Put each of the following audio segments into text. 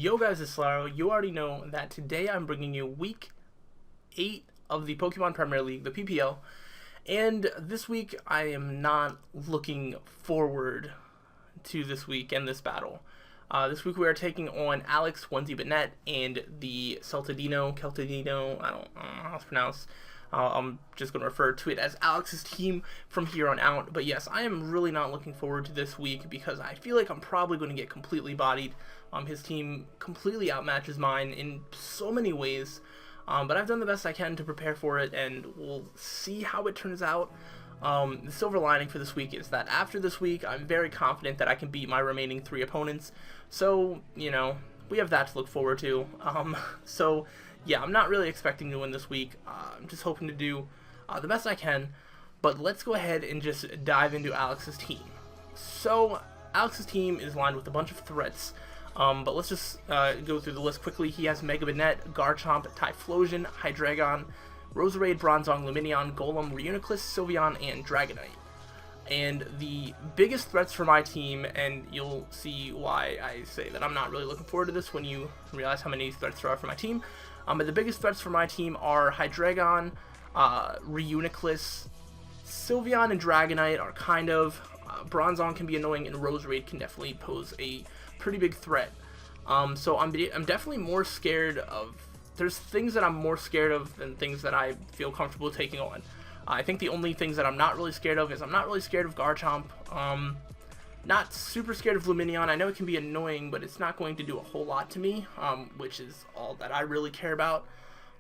Yo guys, it's Slyroh. You already know that today I'm bringing you week 8 of the Pokemon Premier League, the PPL, and this week I am not looking forward to this week and this battle. This week we are taking on Alex Onesie and the Celta Deino, I don't know how it's pronounced. I'm just going to refer to it as Alex's team from here on out. But yes, I am really not looking forward to this week because I feel like I'm probably going to get completely bodied. His team completely outmatches mine in so many ways. But I've done the best I can to prepare for it, and we'll see how it turns out. The silver lining for this week is that after this week, I'm very confident that I can beat my remaining 3 opponents. So, you know, we have that to look forward to. So, yeah, I'm not really expecting to win this week. I'm just hoping to do the best I can. But let's go ahead and just dive into Alex's team. So, Alex's team is lined with a bunch of threats. But let's just go through the list quickly. He has Mega Banette, Garchomp, Typhlosion, Hydreigon, Roserade, Bronzong, Lumineon, Golem, Reuniclus, Sylveon, and Dragonite. And the biggest threats for my team, and you'll see why I say that I'm not really looking forward to this when you realize how many threats there are for my team. But the biggest threats for my team are Hydreigon, Reuniclus, Sylveon, and Dragonite are kind of. Bronzong can be annoying, and Roserade can definitely pose a pretty big threat. So I'm definitely more scared of. There's things that I'm more scared of than things that I feel comfortable taking on. I think the only things that I'm not really scared of is I'm not really scared of Garchomp. Not super scared of Lumineon. I know it can be annoying, but it's not going to do a whole lot to me, which is all that I really care about.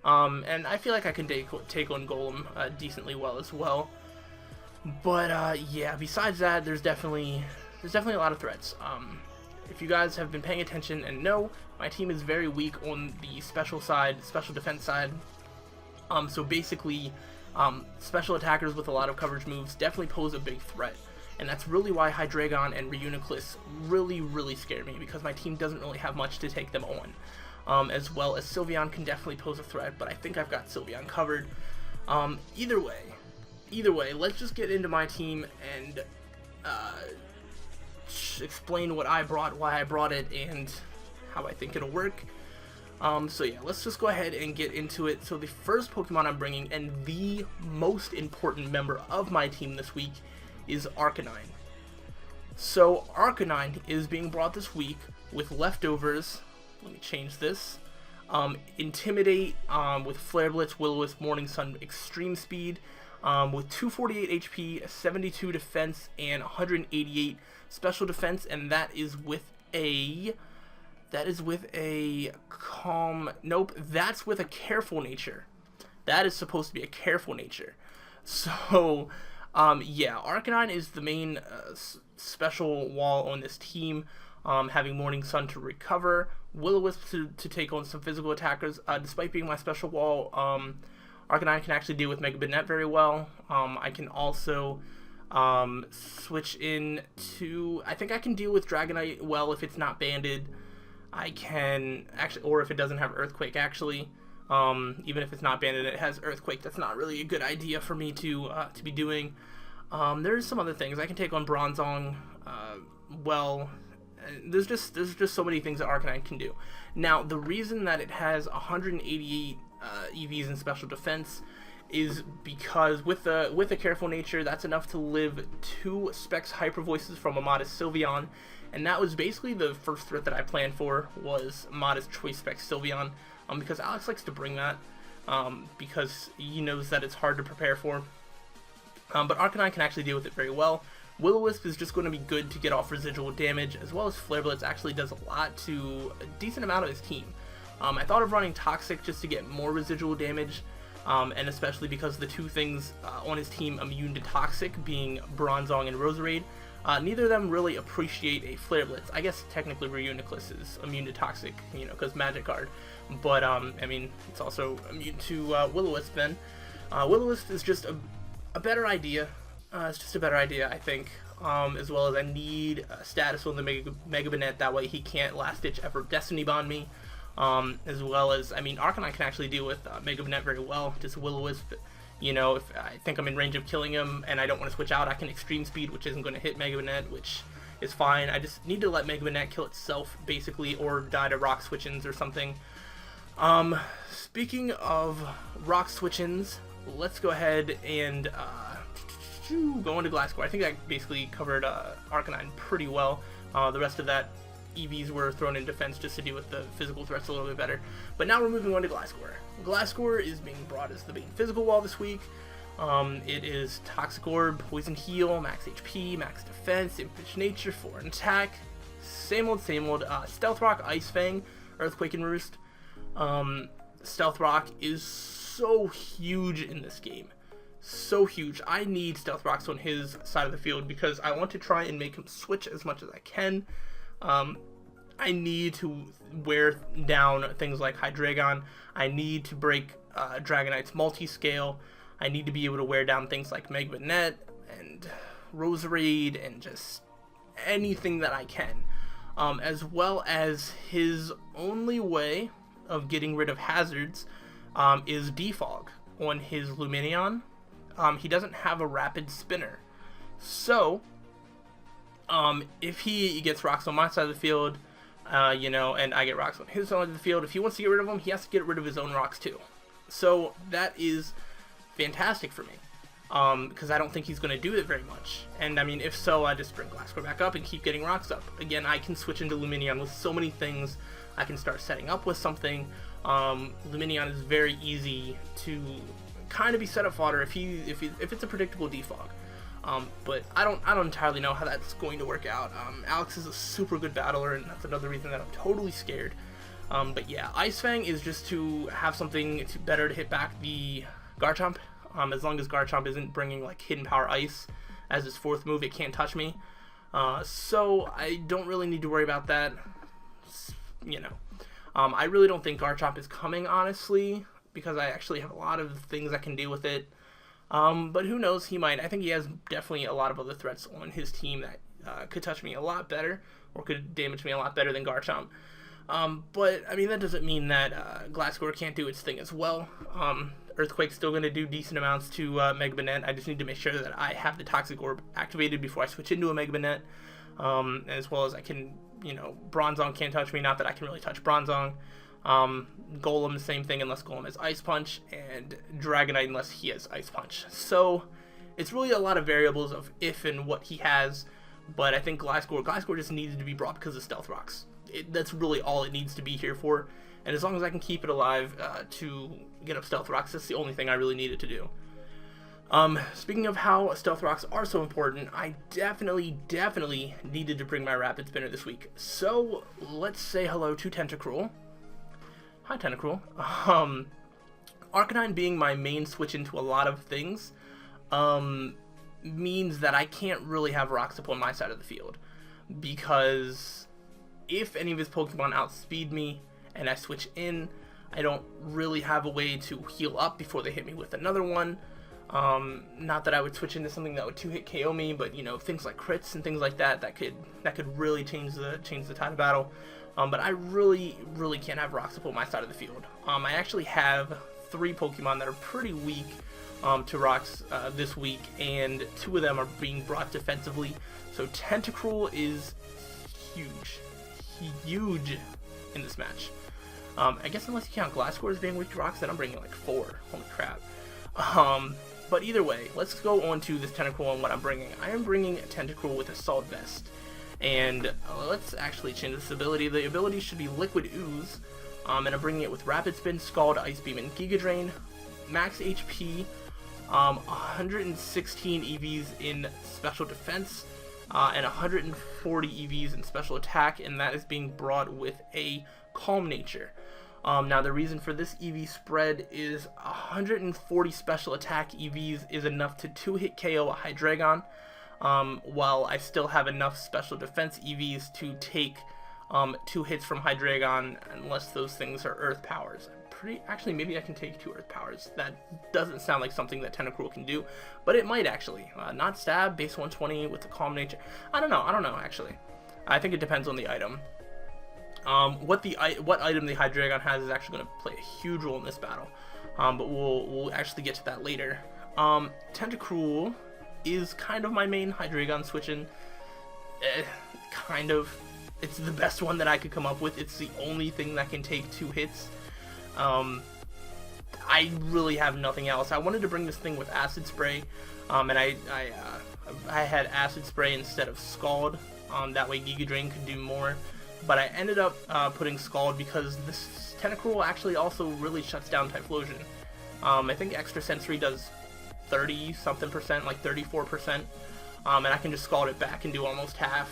And I feel like I can take on Golem decently well as well. But yeah, besides that, there's definitely a lot of threats. If you guys have been paying attention and know, my team is very weak on the special defense side. So basically, special attackers with a lot of coverage moves definitely pose a big threat. And that's really why Hydreigon and Reuniclus really scare me, because my team doesn't really have much to take them on. As well as Sylveon can definitely pose a threat, but I think I've got Sylveon covered. Either way, let's just get into my team and explain what I brought, why I brought it, and how I think it'll work. So yeah, let's just go ahead and get into it. So the first Pokemon I'm bringing, and the most important member of my team this week, is Arcanine. So Arcanine is being brought this week with leftovers. Let me change this. Intimidate with Flare Blitz, Will-O-Wisp, Morning Sun, Extreme Speed, with 248 HP, 72 defense, and 188 special defense, and that is with a calm. Nope, that's with a careful nature. That is supposed to be a careful nature. So, yeah, Arcanine is the main special wall on this team. Having Morning Sun to recover, Will-O-Wisp to take on some physical attackers. Despite being my special wall, Arcanine can actually deal with Mega Banette very well. I can also switch in to. I think I can deal with Dragonite well if it's not banded. I can actually, or if it doesn't have Earthquake actually. Even if it's not banded, it has Earthquake. That's not really a good idea for me to be doing. There's some other things I can take on Bronzong. Well, there's just so many things that Arcanine can do. Now, the reason that it has 188 EVs in special defense is because with a careful nature, that's enough to live 2 Specs Hyper Voices from a modest Sylveon, and that was basically the first threat that I planned for, was modest Choice Specs Sylveon, because Alex likes to bring that, because he knows that it's hard to prepare for. But Arcanine can actually deal with it very well. Will-O-Wisp is just going to be good to get off residual damage, as well as Flare Blitz actually does a lot to a decent amount of his team. I thought of running Toxic just to get more residual damage, and especially because the 2 things on his team immune to Toxic, being Bronzong and Roserade, neither of them really appreciate a Flare Blitz. I guess technically Reuniclus is immune to Toxic, you know, because Magic Guard, but I mean, it's also immune to Will-O-Wisp then. Will-O-Wisp is just a better idea. It's just a better idea, I think, as well as I need status on the Mega Banette, that way he can't last-ditch effort Destiny Bond me. As well as, I mean, Arcanine can actually deal with Mega Banette very well. Just Will-O-Wisp, you know, if I think I'm in range of killing him and I don't want to switch out, I can Extreme Speed, which isn't going to hit Mega Banette, which is fine. I just need to let Mega Banette kill itself, basically, or die to rock switch-ins or something. Speaking of rock switch-ins, let's go ahead and go into Glass Core. I think I basically covered Arcanine pretty well. The rest of that, EVs were thrown in defense just to deal with the physical threats a little bit better. But now we're moving on to Glass Core. Glass Core is being brought as the main physical wall this week. It is Toxic Orb, Poison Heal, Max HP, Max Defense, Impish Nature, Foreign Attack. Same old, Stealth Rock, Ice Fang, Earthquake and Roost. Stealth Rock is so huge in this game. So huge. I need Stealth Rocks on his side of the field because I want to try and make him switch as much as I can. I need to wear down things like Hydreigon. I need to break Dragonite's multi-scale. I need to be able to wear down things like Mega Banette and Roserade and just anything that I can. As well as his only way of getting rid of hazards is Defog on his Lumineon. He doesn't have a rapid spinner. So, if he gets rocks on my side of the field, and I get rocks on his side of the field, if he wants to get rid of them, he has to get rid of his own rocks too. So, that is fantastic for me. Because I don't think he's going to do it very much. And, I mean, if so, I just bring Glass Core back up and keep getting rocks up. Again, I can switch into Lumineon with so many things. I can start setting up with something. Lumineon is very easy to kind of be set up fodder if it's a predictable defog. But I don't entirely know how that's going to work out. Alex is a super good battler, and that's another reason that I'm totally scared. But yeah, Ice Fang is just to have something better to hit back the Garchomp. As long as Garchomp isn't bringing like Hidden Power Ice as his fourth move, it can't touch me. So I don't really need to worry about that. I really don't think Garchomp is coming, honestly, because I actually have a lot of things I can do with it. But who knows, he might. I think he has definitely a lot of other threats on his team that could touch me a lot better, or could damage me a lot better than Garchomp. But, I mean, that doesn't mean that Glass Core can't do its thing as well. Earthquake's still going to do decent amounts to Mega Banette. I just need to make sure that I have the Toxic Orb activated before I switch into a Mega Banette. As well as I can, Bronzong can't touch me, not that I can really touch Bronzong. Golem, the same thing unless Golem has Ice Punch, and Dragonite unless he has Ice Punch. So, it's really a lot of variables of if and what he has, but I think Glass Core just needed to be brought because of Stealth Rocks. That's really all it needs to be here for, and as long as I can keep it alive to get up Stealth Rocks, that's the only thing I really needed to do. Speaking of how Stealth Rocks are so important, I definitely needed to bring my Rapid Spinner this week. So, let's say hello to Tentacruel. Hi, Tentacruel. Arcanine being my main switch into a lot of things, means that I can't really have rocks up on my side of the field. Because if any of his Pokemon outspeed me and I switch in, I don't really have a way to heal up before they hit me with another one. Not that I would switch into something that would 2-hit KO me, but things like crits and things like that could really change the tide of battle. But I really can't have rocks up on my side of the field. I actually have 3 Pokemon that are pretty weak to rocks this week, and 2 of them are being brought defensively. So Tentacruel is huge in this match. I guess unless you count Glass Core as being weak to rocks, then I'm bringing like 4. Holy crap. But either way, let's go on to this Tentacruel and what I'm bringing. I am bringing a Tentacruel with Assault Vest. And let's actually change this ability. The ability should be Liquid Ooze. And I'm bringing it with Rapid Spin, Scald, Ice Beam, and Giga Drain. Max HP, 116 EVs in Special Defense, and 140 EVs in Special Attack, and that is being brought with a Calm Nature. Now the reason for this EV spread is 140 Special Attack EVs is enough to 2-hit KO a Hydreigon, while I still have enough Special Defense EVs to take 2 hits from Hydreigon, unless those things are Earth Powers. Actually, maybe I can take 2 Earth Powers. That doesn't sound like something that Tentacruel can do, but it might actually. Not Stab, base 120 with the Calm Nature. I don't know actually. I think it depends on the item. What item the Hydreigon has is actually going to play a huge role in this battle, but we'll actually get to that later. Tentacruel is kind of my main Hydreigon switch-in. kind of. It's the best one that I could come up with. It's the only thing that can take 2 hits. I really have nothing else. I wanted to bring this thing with Acid Spray, and I had Acid Spray instead of Scald. That way Giga Drain could do more. But I ended up putting Scald because this Tentacruel actually also really shuts down Typhlosion. I think Extra Sensory does 30-something%, like 34%, and I can just Scald it back and do almost half.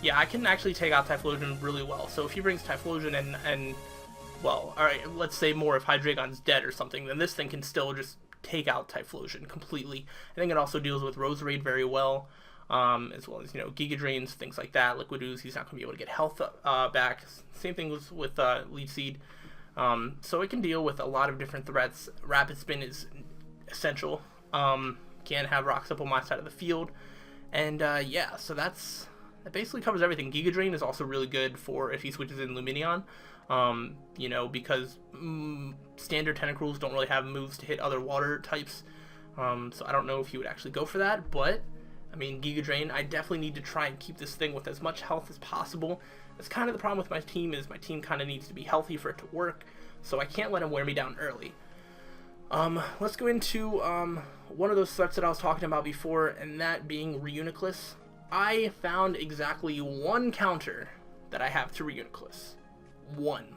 Yeah, I can actually take out Typhlosion really well. So if he brings Typhlosion and well, alright, let's say more if Hydreigon's dead or something, then this thing can still just take out Typhlosion completely. I think it also deals with Roserade very well, as well as, you know, Giga Drains, things like that. Liquid Ooze, he's not going to be able to get health back. Same thing with Leech Seed. So it can deal with a lot of different threats. Rapid Spin is essential. Can't have rocks up on my side of the field. And yeah, so that basically covers everything. Giga Drain is also really good for if he switches in Lumineon. You know, because standard Tentacruels don't really have moves to hit other water types. So I don't know if he would actually go for that, but I mean, Giga Drain, I definitely need to try and keep this thing with as much health as possible. That's kind of the problem with my team, is my team kind of needs to be healthy for it to work, so I can't let him wear me down early. Let's go into one of those threats that I was talking about before, and that being Reuniclus. I found exactly one counter that I have to Reuniclus. One.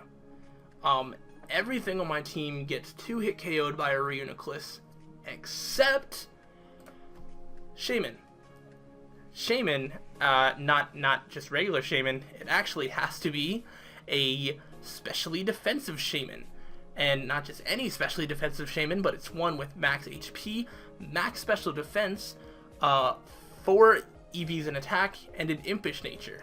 Everything on my team gets 2-hit KO'd by a Reuniclus, except Shaman. Shaman, not just regular Shaman, it actually has to be a specially defensive Shaman. And not just any specially defensive Shaman, but it's one with max HP, max special defense, 4 EVs in attack, and an Impish Nature.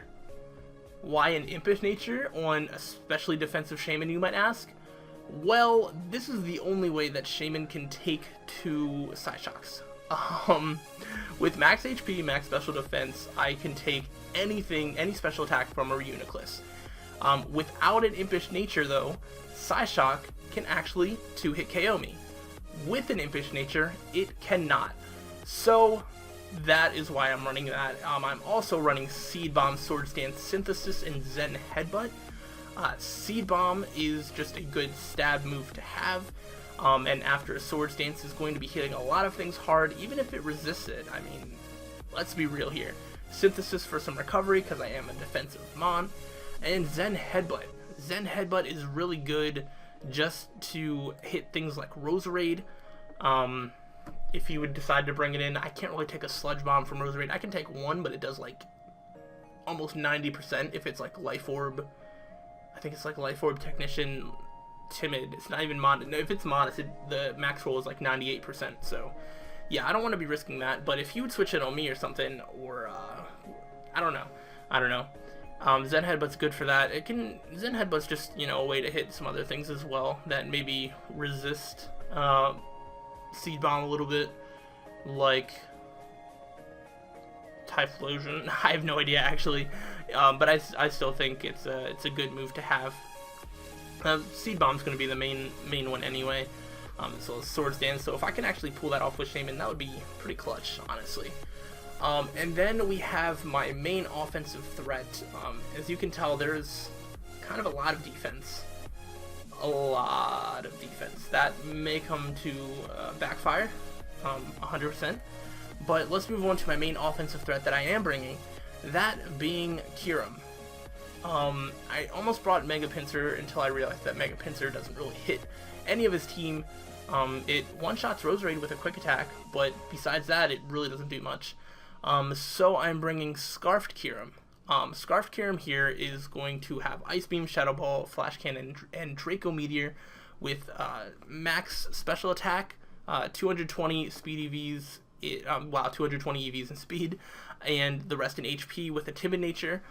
Why an Impish Nature on a specially defensive Shaman, you might ask? Well, this is the only way that Shaman can take 2 Psyshocks. With max HP, max special defense, I can take anything, any special attack from a Reuniclus. Without an Impish Nature, though, Psyshock can actually 2-hit KO me. With an Impish Nature, it cannot. So that is why I'm running that. I'm also running Seed Bomb, Swords Dance, Synthesis, and Zen Headbutt. Seed Bomb is just a good stab move to have. And after a Swords Dance is going to be hitting a lot of things hard, even if it resists it. I mean, let's be real here. Synthesis for some recovery, because I am a defensive Mon. And Zen Headbutt. Zen Headbutt is really good just to hit things like Roserade. If you would decide to bring it in, I can't really take a Sludge Bomb from Roserade. I can take one, but it does like almost 90% if it's like Life Orb. I think it's like Life Orb, Technician, Timid. It's not even Modest. No, if it's Modest, the max roll is like 98%. So yeah, I don't want to be risking that. But if you would switch it on me or something, or I don't know. Zen Headbutt's good for that. Zen Headbutt's just, you know, a way to hit some other things as well that maybe resist Seed Bomb a little bit, like Typhlosion. I have no idea actually, but I still think it's a good move to have. Seed Bomb's going to be the main one anyway. So Swords Dance. So if I can actually pull that off with Shaman, that would be pretty clutch, honestly. And then we have my main offensive threat. As you can tell, there's kind of a lot of defense. That may come to backfire, 100%. But let's move on to my main offensive threat that I am bringing, that being Kyurem. I almost brought Mega Pinsir until I realized that Mega Pinsir doesn't really hit any of his team. It one-shots Roserade with a quick attack, but besides that, it really doesn't do much. So I'm bringing Scarfed Kyurem. Scarfed Kyurem here is going to have Ice Beam, Shadow Ball, Flash Cannon, and Draco Meteor with max special attack, 220 speed EVs, 220 EVs in speed, and the rest in HP with a Timid Nature.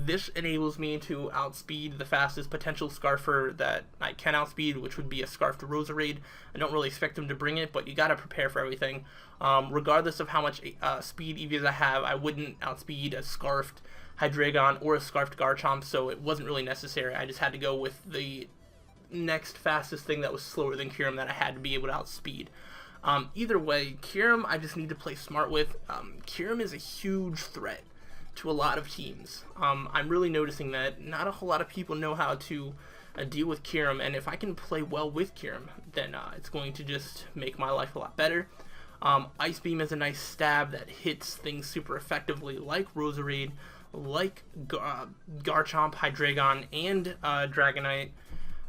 This enables me to outspeed the fastest potential Scarfer that I can outspeed, which would be a Scarfed Roserade. I don't really expect him to bring it, but you gotta prepare for everything. Regardless of how much speed EVs I have, I wouldn't outspeed a Scarfed Hydreigon or a Scarfed Garchomp, so it wasn't really necessary. I just had to go with the next fastest thing that was slower than Kyurem that I had to be able to outspeed. Either way, Kyurem I just need to play smart with. Kyurem is a huge threat to a lot of teams. I'm really noticing that not a whole lot of people know how to deal with Kyurem, and if I can play well with Kyurem, then it's going to just make my life a lot better. Ice Beam is a nice stab that hits things super effectively, like Roserade, like Garchomp, Hydreigon, and Dragonite,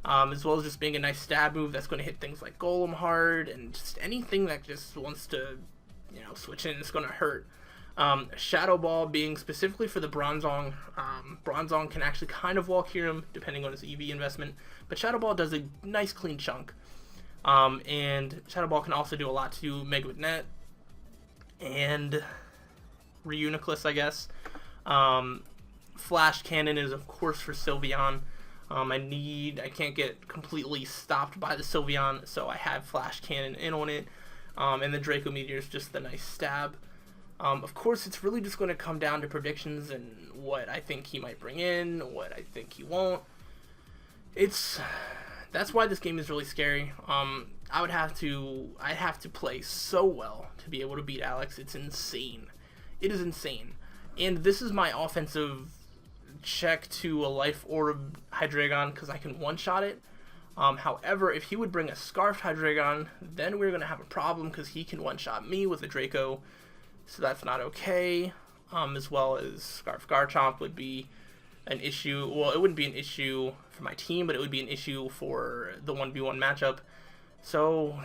as well as just being a nice stab move that's going to hit things like Golem hard, and just anything that just wants to, switch in, it's going to hurt. Shadow Ball being specifically for the Bronzong. Bronzong can actually kind of wall Kyurem depending on his EV investment, but Shadow Ball does a nice clean chunk. And Shadow Ball can also do a lot to Mega Net and Reuniclus, I guess. Flash Cannon is of course for Sylveon. I can't get completely stopped by the Sylveon, so I have Flash Cannon in on it. And the Draco Meteor is just the nice stab. Of course, it's really just going to come down to predictions and what I think he might bring in, what I think he won't. That's why this game is really scary. I'd have to play so well to be able to beat Alex. It's insane. It is insane. And this is my offensive check to a Life Orb Hydreigon because I can one-shot it. However, if he would bring a Scarfed Hydreigon, then we're going to have a problem because he can one-shot me with a Draco. So that's not okay. As well as Scarf Garchomp would be an issue. Well, it wouldn't be an issue for my team, but it would be an issue for the 1v1 matchup. So,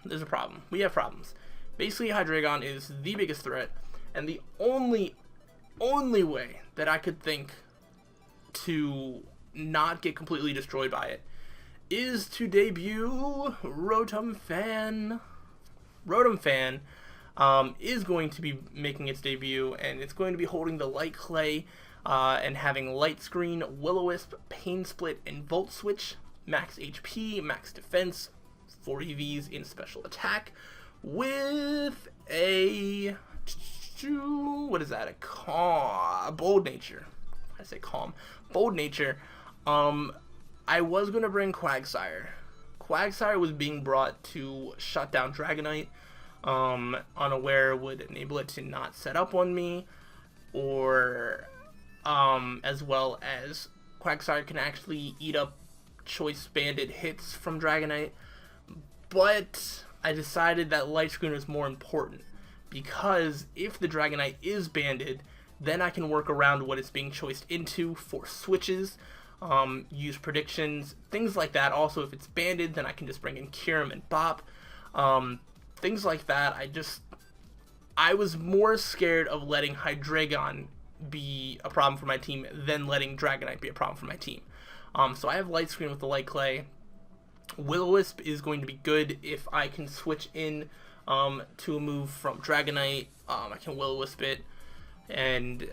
there's a problem. We have problems. Basically, Hydreigon is the biggest threat, and the only way that I could think to not get completely destroyed by it is to debut Rotom Fan. Rotom Fan is going to be making its debut, and it's going to be holding the Light Clay and having Light Screen, Will-O-Wisp, Pain Split, and Volt Switch, max HP, max defense, 4 EVs in special attack, with a, what is that, a Bold Nature. I say calm. Bold Nature. I was going to bring Quagsire. Quagsire was being brought to shut down Dragonite. Unaware would enable it to not set up on me, or as well as Quagsire can actually eat up choice banded hits from Dragonite. But I decided that Light Screen was more important, because if the Dragonite is banded, then I can work around what it's being choiced into for switches, use predictions, things like that. Also, if it's banded, then I can just bring in Kyurem and Bop. Things like that. I was more scared of letting Hydreigon be a problem for my team than letting Dragonite be a problem for my team. So I have Light Screen with the Light Clay. Will-O-Wisp is going to be good if I can switch in to a move from Dragonite. I can Will-O-Wisp it, and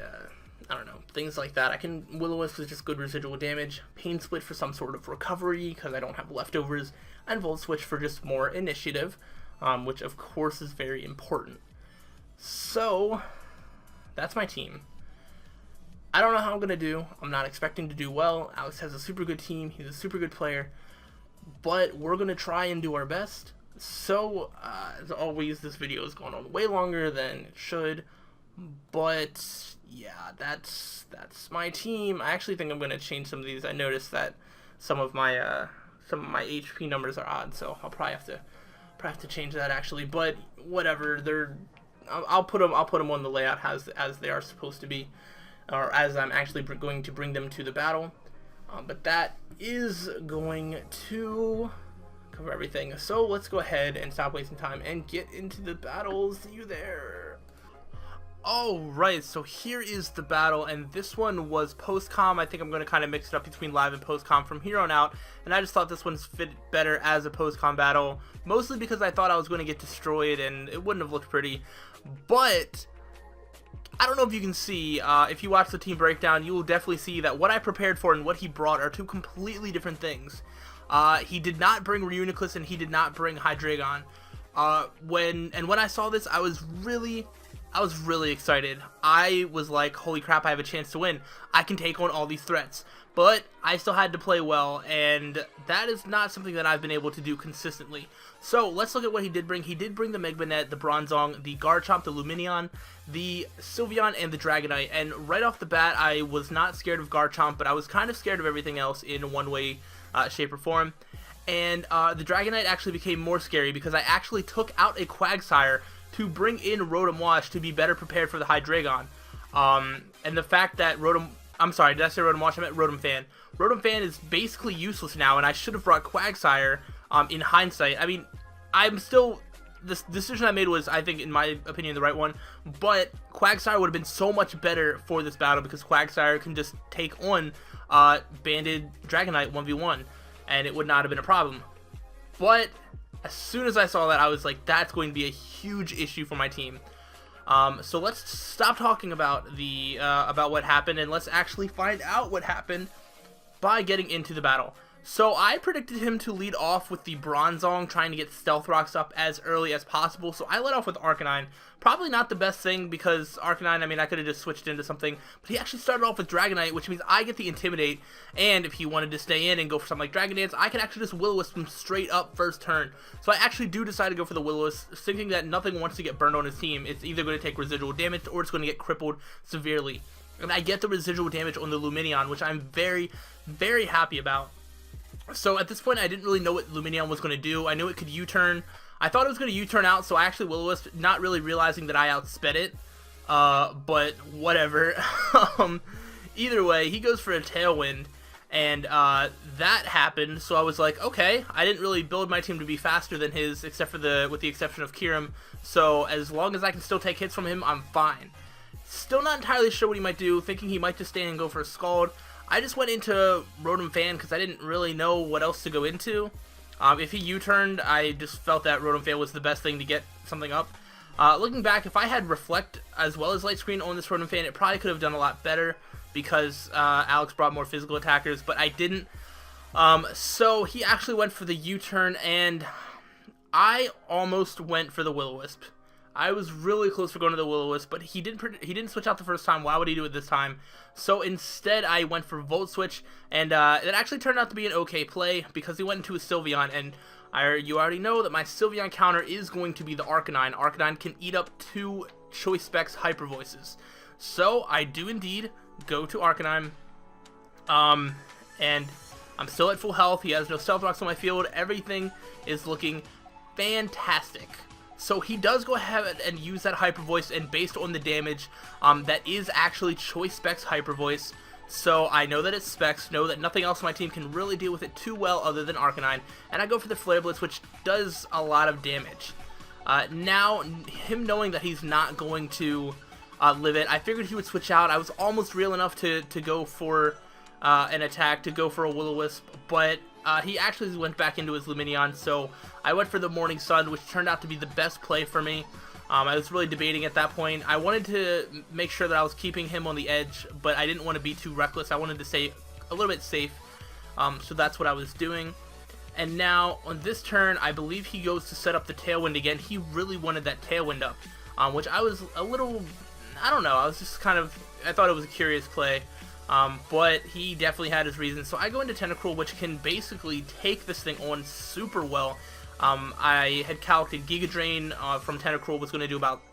I don't know, things like that. I can Will-O-Wisp is just good residual damage. Pain Split for some sort of recovery because I don't have leftovers, and Volt Switch for just more initiative. Which of course is very important. So, that's my team. I don't know how I'm going to do. I'm not expecting to do well. Alex has a super good team. He's a super good player. But we're going to try and do our best. So, as always, this video is going on way longer than it should. But, yeah, that's my team. I actually think I'm going to change some of these. I noticed that some of my HP numbers are odd, so I'll probably have to change that actually, but whatever. I'll put them on the layout as they are supposed to be, or as I'm actually going to bring them to the battle. But that is going to cover everything. So let's go ahead and stop wasting time and get into the battle. See you there. Alright, so here is the battle, and this one was post-com. I think I'm going to kind of mix it up between live and post-com from here on out, and I just thought this one's fit better as a post-com battle, mostly because I thought I was going to get destroyed and it wouldn't have looked pretty. But I don't know if you can see, if you watch the team breakdown, you will definitely see that what I prepared for and what he brought are two completely different things. He did not bring Reuniclus and he did not bring Hydreigon. When I saw this, I was really I was really excited. I was like, holy crap, I have a chance to win. I can take on all these threats. But I still had to play well, and that is not something that I've been able to do consistently. So let's look at what he did bring. He did bring the Megbanet, the Bronzong, the Garchomp, the Lumineon, the Sylveon, and the Dragonite. And right off the bat, I was not scared of Garchomp, but I was kind of scared of everything else in one way, shape, or form. And the Dragonite actually became more scary because I actually took out a Quagsire to bring in Rotom Wash to be better prepared for the Hydreigon. And the fact that I'm sorry, did I say Rotom Wash? I meant Rotom Fan. Rotom Fan is basically useless now, and I should have brought Quagsire in hindsight. I mean, this decision I made was, I think, in my opinion, the right one, but Quagsire would have been so much better for this battle because Quagsire can just take on Banded Dragonite 1v1, and it would not have been a problem. But as soon as I saw that, I was like, that's going to be a huge issue for my team. So let's stop talking about about what happened, and let's actually find out what happened by getting into the battle. So I predicted him to lead off with the Bronzong, trying to get Stealth Rocks up as early as possible. So I led off with Arcanine. Probably not the best thing because Arcanine, I mean, I could have just switched into something. But he actually started off with Dragonite, which means I get the Intimidate. And if he wanted to stay in and go for something like Dragon Dance, I can actually just Will-O-Wisp him straight up first turn. So I actually do decide to go for the Will-O-Wisp, thinking that nothing wants to get burned on his team. It's either going to take residual damage or it's going to get crippled severely. And I get the residual damage on the Lumineon, which I'm very, very happy about. So at this point, I didn't really know what Lumineon was going to do. I knew it could U-turn. I thought it was going to U-turn out, so I actually Will-O-Wisp, not really realizing that I outsped it. But whatever. Either way, he goes for a Tailwind, and that happened. So I was like, okay, I didn't really build my team to be faster than his, with the exception of Kyurem. So as long as I can still take hits from him, I'm fine. Still not entirely sure what he might do, thinking he might just stay and go for a Scald. I just went into Rotom Fan because I didn't really know what else to go into. If he U-turned, I just felt that Rotom Fan was the best thing to get something up. Looking back, if I had Reflect as well as Light Screen on this Rotom Fan, it probably could have done a lot better because Alex brought more physical attackers, but I didn't. So he actually went for the U-turn, and I almost went for the Will-O-Wisp. I was really close for going to the Will-O-Wisp, but he didn't switch out the first time. Why would he do it this time? So instead, I went for Volt Switch, and it actually turned out to be an okay play because he went into a Sylveon, and you already know that my Sylveon counter is going to be the Arcanine. Arcanine can eat up 2 Choice Specs Hyper Voices. So I do indeed go to Arcanine, and I'm still at full health. He has no Stealth Rocks on my field. Everything is looking fantastic. So he does go ahead and use that Hyper Voice, and based on the damage, that is actually Choice Specs Hyper Voice. So I know that it's Specs, know that nothing else on my team can really deal with it too well other than Arcanine, and I go for the Flare Blitz, which does a lot of damage. Now, him knowing that he's not going to live it, I figured he would switch out. I was almost real enough to go for an attack, to go for a Will-O-Wisp, but he actually went back into his Lumineon, so I went for the Morning Sun, which turned out to be the best play for me. I was really debating at that point. I wanted to make sure that I was keeping him on the edge, but I didn't want to be too reckless. I wanted to stay a little bit safe, so that's what I was doing. And now, on this turn, I believe he goes to set up the Tailwind again. He really wanted that Tailwind up, which I was a little, I don't know, I was just kind of, I thought it was a curious play. But he definitely had his reasons. So I go into Tentacruel, which can basically take this thing on super well. I had calculated Giga Drain from Tentacruel was going to do about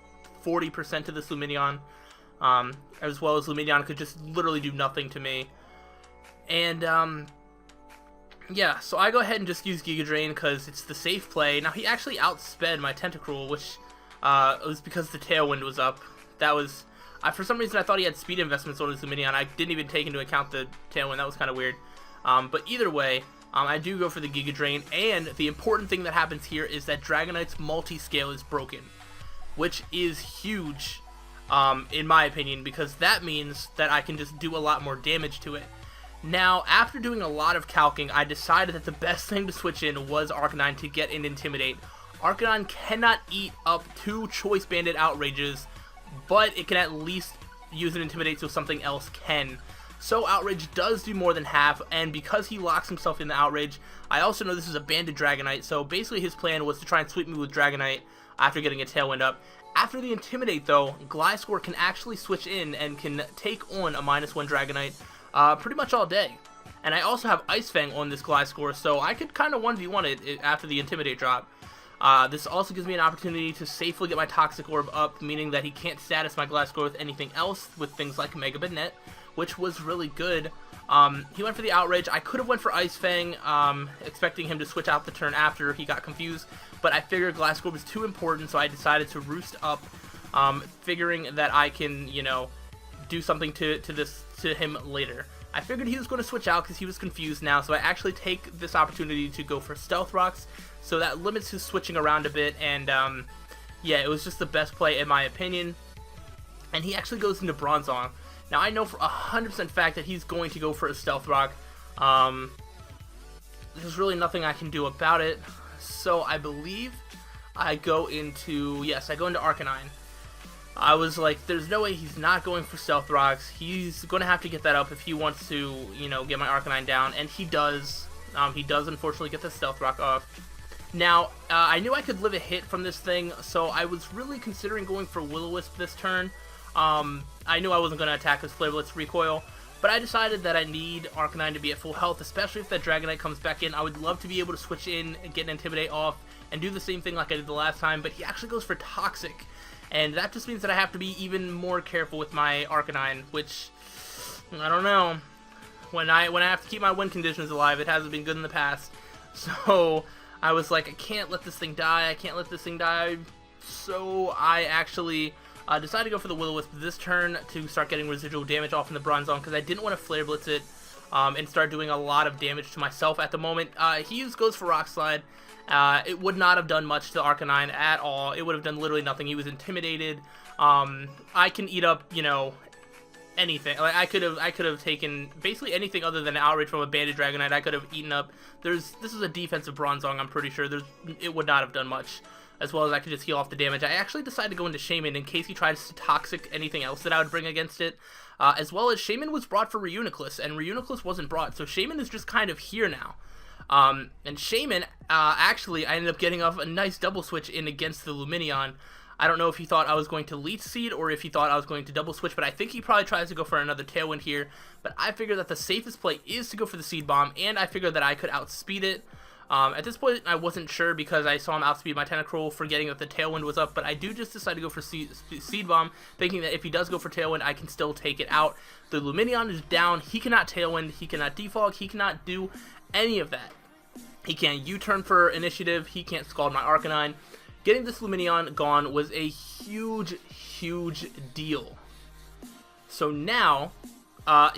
40% of this Lumineon, as well as Lumineon could just literally do nothing to me. And yeah, so I go ahead and just use Giga Drain because it's the safe play. Now he actually outsped my Tentacruel, which was because the Tailwind was up. That was... for some reason, I thought he had speed investments on his Lumineon. I didn't even take into account the Tailwind. That was kind of weird. But either way, I do go for the Giga Drain. And the important thing that happens here is that Dragonite's multi-scale is broken, which is huge, in my opinion, because that means that I can just do a lot more damage to it. Now, after doing a lot of calcing, I decided that the best thing to switch in was Arcanine to get in Intimidate. Arcanine cannot eat up 2 Choice Banded Outrages, but it can at least use an Intimidate so something else can. So Outrage does do more than half, and because he locks himself in the Outrage, I also know this is a Banded Dragonite, so basically his plan was to try and sweep me with Dragonite after getting a Tailwind up, After the Intimidate, though, Gliscor can actually switch in and can take on a -1 Dragonite pretty much all day. And I also have Ice Fang on this Gliscor, so I could kind of 1v1 it after the Intimidate drop. This also gives me an opportunity to safely get my Toxic Orb up, meaning that he can't status my Gliscor with anything else, with things like Mega Banette, which was really good. He went for the Outrage. I could have went for Ice Fang, expecting him to switch out the turn after he got confused, but I figured Gliscor was too important, so I decided to Roost up, figuring that I can, you know, do something to him later. I figured he was going to switch out because he was confused now, so I actually take this opportunity to go for Stealth Rocks, so that limits his switching around a bit, and yeah, it was just the best play in my opinion. And he actually goes into Bronzong. Now I know for 100% fact that he's going to go for a Stealth Rock. There's really nothing I can do about it, so I believe I go into, yes, I go into Arcanine. I was like, there's no way he's not going for Stealth Rocks. He's going to have to get that up if he wants to, you know, get my Arcanine down, and he does. He does unfortunately get the Stealth Rock off. Now, I knew I could live a hit from this thing, so I was really considering going for Will-O-Wisp this turn. I knew I wasn't going to attack his Flare Blitz recoil, but I decided that I need Arcanine to be at full health, especially if that Dragonite comes back in. I would love to be able to switch in and get an Intimidate off and do the same thing like I did the last time, but he actually goes for Toxic. And that just means that I have to be even more careful with my Arcanine, which, I don't know. When I have to keep my win conditions alive, it hasn't been good in the past. So, I was like, I can't let this thing die, I can't let this thing die. So, I actually decided to go for the Will-O-Wisp this turn to start getting residual damage off in the Bronzong, because I didn't want to Flare Blitz it and start doing a lot of damage to myself at the moment. He goes for Rock Slide. It would not have done much to Arcanine at all. It would have done literally nothing. He was intimidated. I can eat up, you know, anything. Like I could have taken basically anything other than an Outrage from a Banded Dragonite. I could have eaten up. This is a defensive Bronzong. I'm pretty sure. It would not have done much. As well as I could just heal off the damage. I actually decided to go into Shaman in case he tries to Toxic anything else that I would bring against it. As well as Shaman was brought for Reuniclus, and Reuniclus wasn't brought. So Shaman is just kind of here now. And Shaman, actually, I ended up getting off a nice double switch in against the Lumineon. I don't know if he thought I was going to Leech Seed or if he thought I was going to double switch, but I think he probably tries to go for another Tailwind here. But I figured that the safest play is to go for the Seed Bomb, and I figured that I could outspeed it. At this point, I wasn't sure because I saw him outspeed my Tentacruel, forgetting that the Tailwind was up, but I do just decide to go for Seed Bomb, thinking that if he does go for Tailwind, I can still take it out. The Lumineon is down. He cannot Tailwind. He cannot Defog. He cannot do any of that. He can't U-turn for initiative. He can't Scald my Arcanine. Getting this Lumineon gone was a huge, huge deal. So now,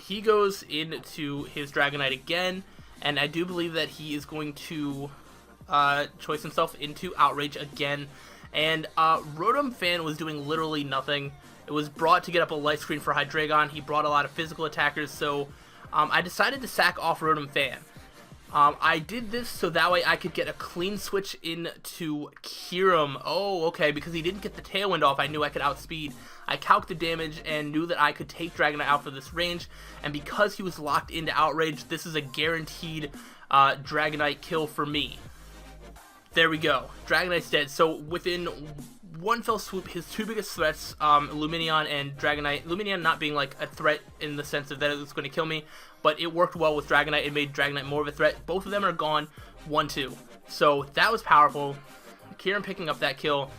he goes into his Dragonite again, and I do believe that he is going to choice himself into Outrage again. And Rotom Fan was doing literally nothing. It was brought to get up a light screen for Hydreigon. He brought a lot of physical attackers, so I decided to sack off Rotom Fan. I did this so that way I could get a clean switch into Kyurem. Oh, okay, because he didn't get the Tailwind off, I knew I could outspeed. I calced the damage and knew that I could take Dragonite out for this range, and because he was locked into Outrage, this is a guaranteed Dragonite kill for me. There we go. Dragonite's dead. So within one fell swoop, his two biggest threats, Lumineon and Dragonite. Lumineon not being like a threat in the sense of that it was going to kill me, but it worked well with Dragonite. It made Dragonite more of a threat. Both of them are gone, 1-2. So that was powerful. Kieran picking up that kill.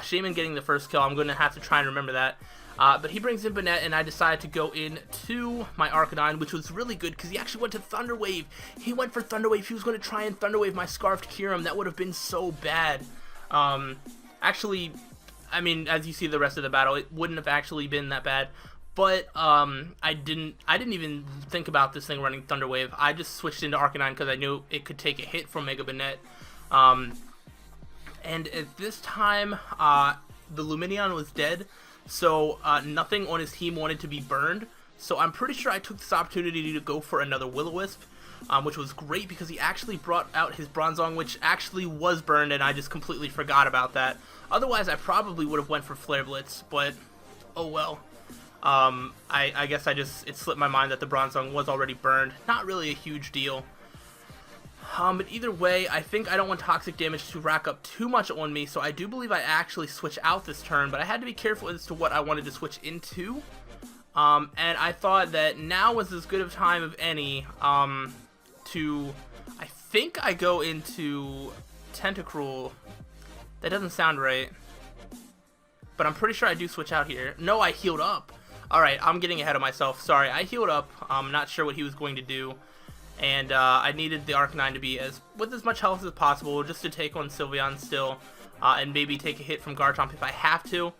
Shaman getting the first kill. I'm going to have to try and remember that. But he brings in Banette, and I decided to go into my Arcanine, which was really good because he actually went to Thunder Wave. He went for Thunder Wave. He was going to try and Thunder Wave my Scarfed Kyurem. That would have been so bad. Actually, I mean, as you see the rest of the battle, it wouldn't have actually been that bad. But I didn't even think about this thing running Thunder Wave. I just switched into Arcanine because I knew it could take a hit from Mega Banette. And at this time, the Lumineon was dead, so nothing on his team wanted to be burned. So I'm pretty sure I took this opportunity to go for another Will-O-Wisp, which was great because he actually brought out his Bronzong, which actually was burned, and I just completely forgot about that. Otherwise, I probably would have went for Flare Blitz, but oh well. I guess it slipped my mind that the Bronzong was already burned. Not really a huge deal. But either way, I think I don't want toxic damage to rack up too much on me, so I do believe I actually switch out this turn, but I had to be careful as to what I wanted to switch into. And I thought that now was as good of time of any to, I think I go into Tentacruel. That doesn't sound right, but I'm pretty sure I do switch out here. No, I healed up. Alright, I'm getting ahead of myself. Sorry, I healed up. I'm not sure what he was going to do. And I needed the Arcanine to be with as much health as possible just to take on Sylveon still. And maybe take a hit from Garchomp if I have to.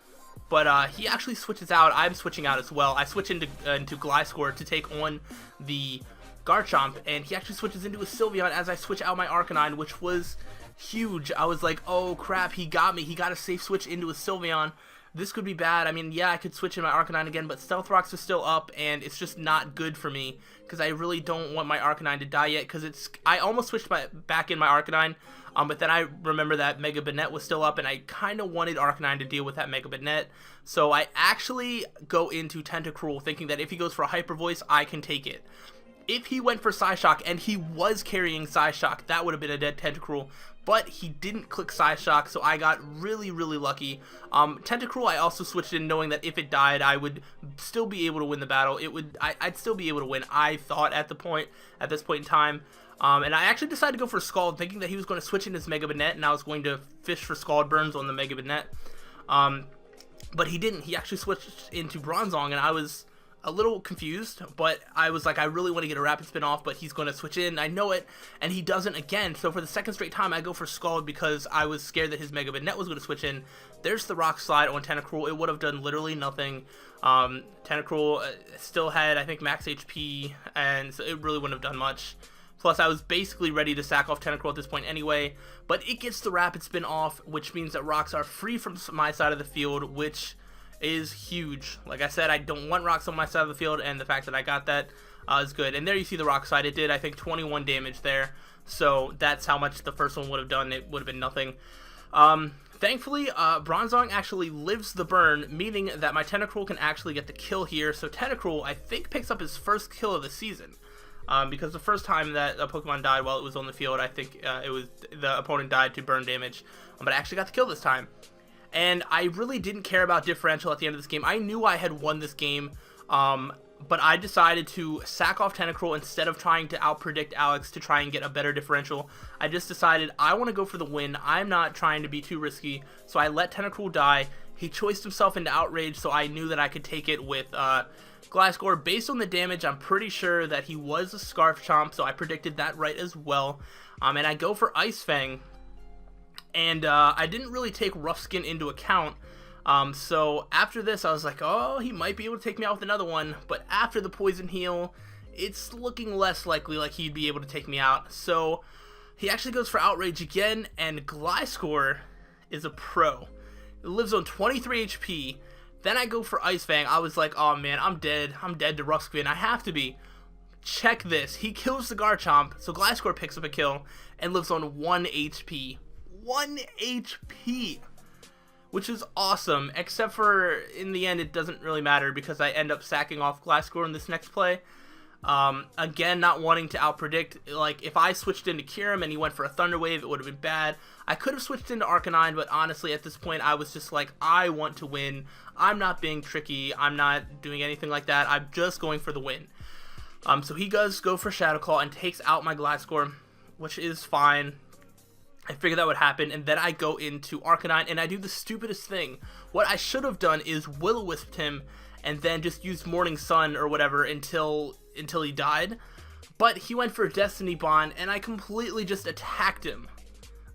But he actually switches out. I'm switching out as well. I switch into Gliscor to take on the Garchomp. And he actually switches into a Sylveon as I switch out my Arcanine, which was huge. I was like, oh crap, he got me. He got a safe switch into a Sylveon. This could be bad. I mean, yeah, I could switch in my Arcanine again, but Stealth Rocks are still up, and it's just not good for me, because I really don't want my Arcanine to die yet, because I almost switched back in my Arcanine, but then I remember that Mega Banette was still up, and I kind of wanted Arcanine to deal with that Mega Banette, so I actually go into Tentacruel, thinking that if he goes for a Hyper Voice, I can take it. If he went for Psyshock, and he was carrying Psyshock, that would have been a dead Tentacruel, but he didn't click Psyshock, so I got really, really lucky. Tentacruel I also switched in knowing that if it died, I would still be able to win the battle. I'd still be able to win, I thought, at this point in time. And I actually decided to go for Scald, thinking that he was going to switch in his Mega Banette, and I was going to fish for Scald Burns on the Mega Banette. But he didn't. He actually switched into Bronzong, and I was a little confused, but I was like, I really want to get a Rapid Spin off, but he's going to switch in, I know it, and he doesn't again. So for the second straight time, I go for Scald because I was scared that his Mega Banette was going to switch in. There's the Rock Slide on Tentacruel. It would have done literally nothing. Tentacruel still had, I think, max HP, and so it really wouldn't have done much. Plus, I was basically ready to sack off Tentacruel at this point anyway, but it gets the Rapid Spin off, which means that rocks are free from my side of the field, which is huge. Like I said, I don't want rocks on my side of the field, and the fact that I got that is good. And there you see the rock side. It did, I think, 21 damage there. So that's how much the first one would have done. It would have been nothing. Thankfully, Bronzong actually lives the burn, meaning that my Tentacruel can actually get the kill here. So Tentacruel, I think, picks up his first kill of the season. Because the first time that a Pokemon died while it was on the field, I think it was the opponent died to burn damage. But I actually got the kill this time. And I really didn't care about differential at the end of this game. I knew I had won this game, but I decided to sack off Tentacruel instead of trying to outpredict Alex to try and get a better differential. I just decided I want to go for the win. I'm not trying to be too risky, so I let Tentacruel die. He choiced himself into Outrage, so I knew that I could take it with Gliscor. Based on the damage, I'm pretty sure that he was a Scarf Chomp, so I predicted that right as well. And I go for Ice Fang. And I didn't really take Rough Skin into account, so after this I was like, oh, he might be able to take me out with another one, but after the Poison Heal, it's looking less likely like he'd be able to take me out. So he actually goes for Outrage again, and Gliscor is a pro. It lives on 23 HP. Then I go for Ice Fang. I was like, oh man, I'm dead to Rough Skin. I have to be. Check this. He kills the Garchomp, so Gliscor picks up a kill and lives on 1 HP. 1 HP, which is awesome, except for in the end it doesn't really matter because I end up sacking off Gliscor in this next play. Again, not wanting to outpredict. Like, if I switched into Kyurem and he went for a Thunder Wave, it would have been bad. I could have switched into Arcanine, but honestly at this point I was just like, I want to win. I'm not being tricky, I'm not doing anything like that, I'm just going for the win. So he does go for Shadow Claw and takes out my Gliscor, which is fine. I figured that would happen, and then I go into Arcanine, and I do the stupidest thing. What I should have done is Will-O-Wisped him, and then just used Morning Sun or whatever until he died. But he went for Destiny Bond, and I completely just attacked him.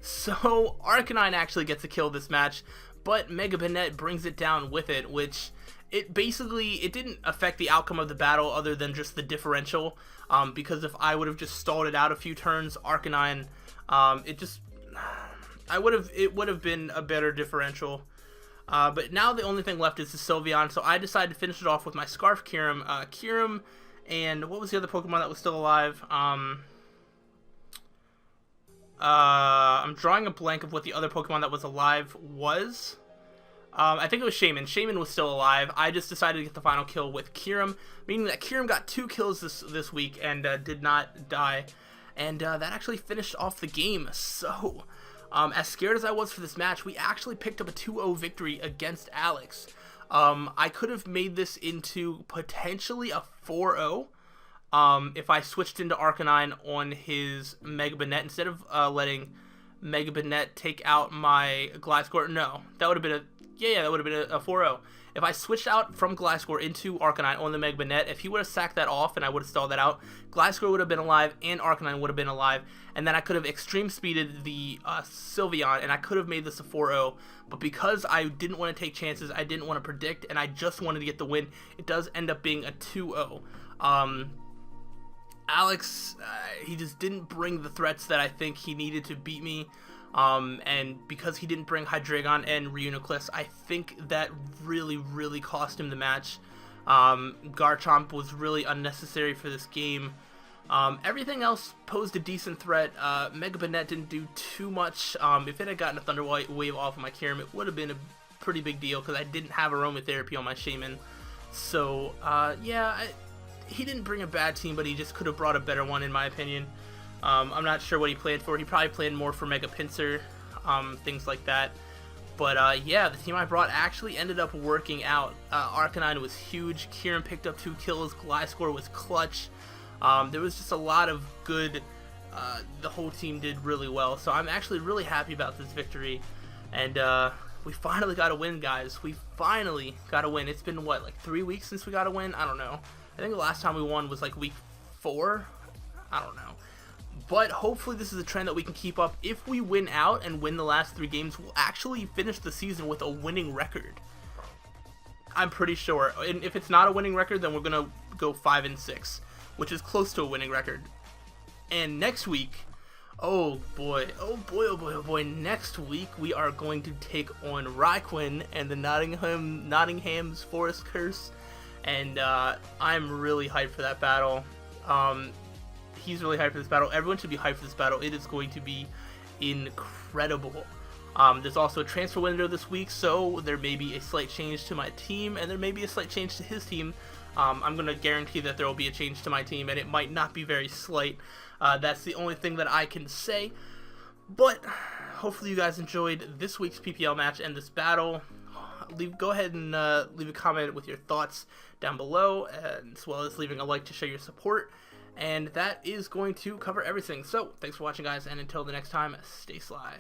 So Arcanine actually gets a kill this match, but Mega Banette brings it down with it, which it didn't affect the outcome of the battle other than just the differential. Because if I would have just stalled it out a few turns, Arcanine, it would have been a better differential. But now the only thing left is the Sylveon, so I decided to finish it off with my Scarf Kyurem. Kyurem, and what was the other Pokemon that was still alive? I'm drawing a blank of what the other Pokemon that was alive was. I think it was Shaman. Shaman was still alive. I just decided to get the final kill with Kyurem, meaning that Kyurem got 2 kills this week and did not die. and that actually finished off the game. So, as scared as I was for this match, we actually picked up a 2-0 victory against Alex. I could have made this into potentially a 4-0 if I switched into Arcanine on his Mega Banette instead of letting Mega Banette take out my Gliscor. No, that would have been that would have been a 4-0. If I switched out from Gliscor into Arcanine on the Mega Banette, if he would have sacked that off and I would have stalled that out, Gliscor would have been alive and Arcanine would have been alive, and then I could have extreme speeded the Sylveon and I could have made this a 4-0. But because I didn't want to take chances, I didn't want to predict, and I just wanted to get the win, it does end up being a 2-0. Alex, he just didn't bring the threats that I think he needed to beat me. And because he didn't bring Hydreigon and Reuniclus, I think that really cost him the match. Garchomp was really unnecessary for this game. Everything else posed a decent threat. Mega Banette didn't do too much. If it had gotten a Thunder Wave off of my Kyurem, it would have been a pretty big deal because I didn't have Aromatherapy on my Shaman. So, he didn't bring a bad team, but he just could have brought a better one in my opinion. I'm not sure what he planned for. He probably planned more for Mega Pinsir, things like that. But the team I brought actually ended up working out. Arcanine was huge. Kyurem picked up 2 kills. Gliscor was clutch. There was just a lot of good. The whole team did really well. So I'm actually really happy about this victory. And we finally got a win, guys. We finally got a win. It's been, what, like 3 weeks since we got a win? I don't know. I think the last time we won was like week 4. I don't know. But hopefully this is a trend that we can keep up. If we win out and win the last 3 games, we'll actually finish the season with a winning record. I'm pretty sure. And if it's not a winning record, then we're going to go 5-6, which is close to a winning record. And next week, oh boy, next week we are going to take on Raikou and the Nottingham's Forest Curse. And I'm really hyped for that battle. He's really hyped for this battle. Everyone should be hyped for this battle. It is going to be incredible. There's also a transfer window this week, so there may be a slight change to my team, and there may be a slight change to his team. I'm going to guarantee that there will be a change to my team, and it might not be very slight. That's the only thing that I can say. But hopefully you guys enjoyed this week's PPL match and this battle. Go ahead and leave a comment with your thoughts down below, as well as leaving a like to show your support. And that is going to cover everything. So, thanks for watching, guys, and until the next time, stay sly.